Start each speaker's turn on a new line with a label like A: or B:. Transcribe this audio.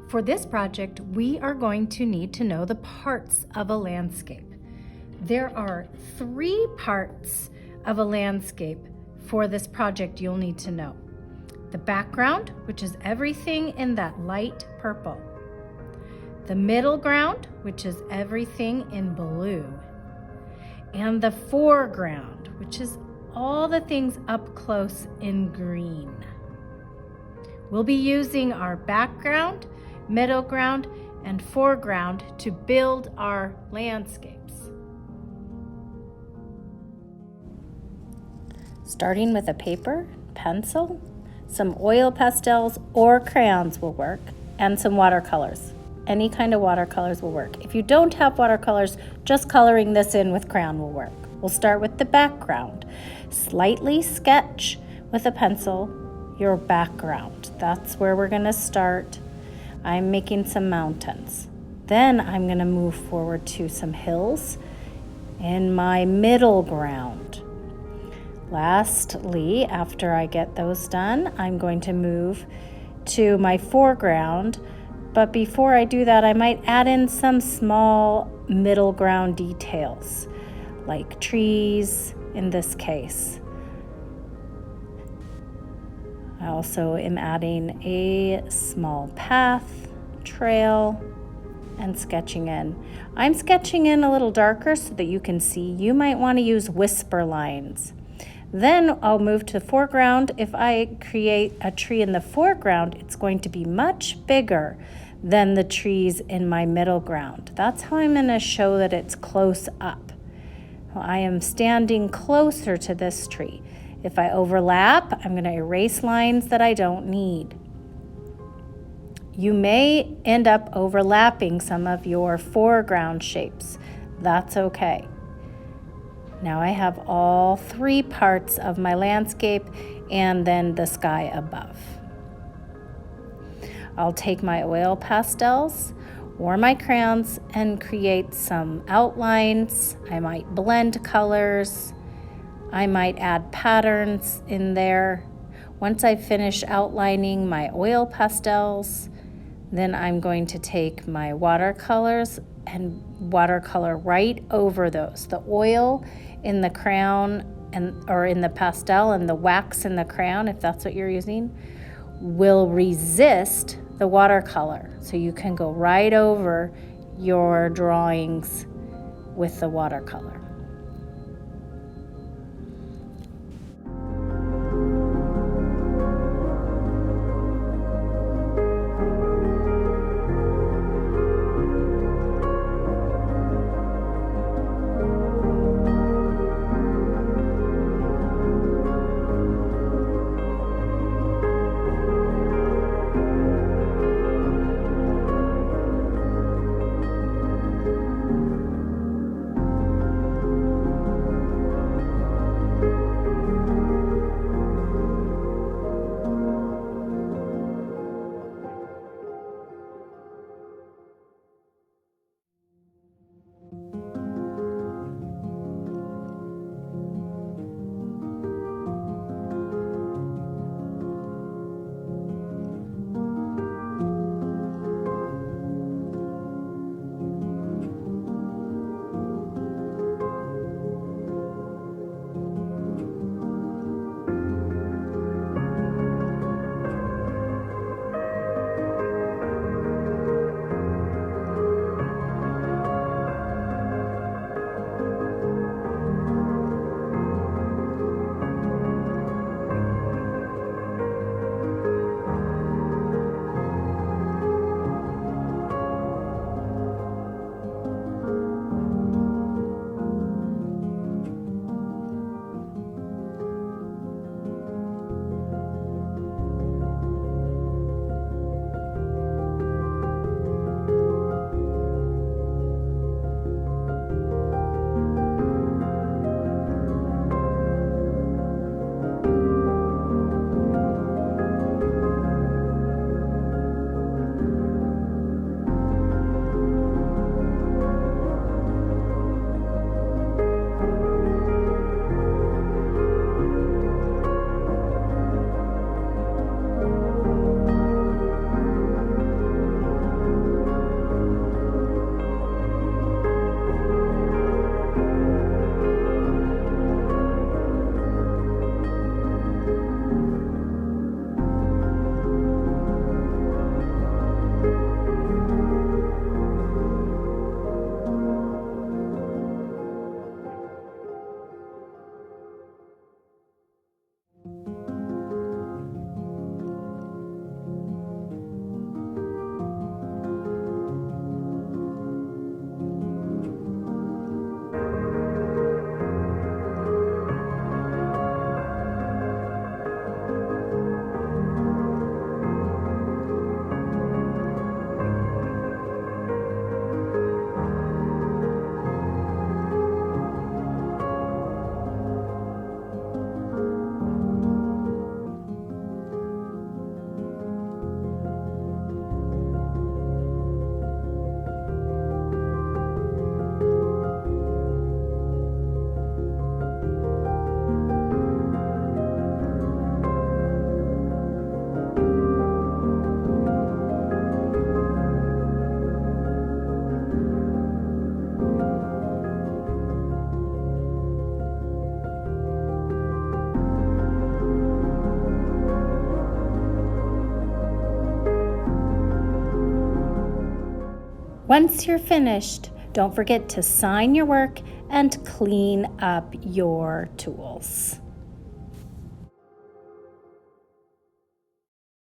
A: For this project, we are going to need to know the parts of a landscape. There are 3 parts of a landscape for this project you'll need to know. The background, which is everything in that light purple. The middle ground, which is everything in blue. And the foreground, which is all the things up close in green. We'll be using our background, middle ground, and foreground to build our landscapes. Starting with a paper, pencil, some oil pastels or crayons will work, and some watercolors. Any kind of watercolors will work. If you don't have watercolors, just coloring this in with crayon will work. We'll start with the background. Slightly sketch with a pencil your background. That's where we're gonna start. I'm making some mountains. Then I'm gonna move forward to some hills in my middle ground. Lastly, after I get those done, I'm going to move to my foreground. But before I do that, I might add in some small middle ground details, like trees in this case. I also am adding a small path, trail, and sketching in. I'm sketching in a little darker so that you can see. You might want to use whisper lines. Then I'll move to the foreground. If I create a tree in the foreground, it's going to be much bigger than the trees in my middle ground. That's how I'm going to show that it's close up. Well, I am standing closer to this tree. If I overlap, I'm going to erase lines that I don't need. You may end up overlapping some of your foreground shapes. That's okay. Now I have all 3 parts of my landscape and then the sky above. I'll take my oil pastels or my crayons and create some outlines. I might blend colors. I might add patterns in there. Once I finish outlining my oil pastels, then I'm going to take my watercolors and watercolor right over those. The oil in the crayon or in the pastel and the wax in the crayon, if that's what you're using, will resist the watercolor. So you can go right over your drawings with the watercolor. Once you're finished, don't forget to sign your work and clean up your tools.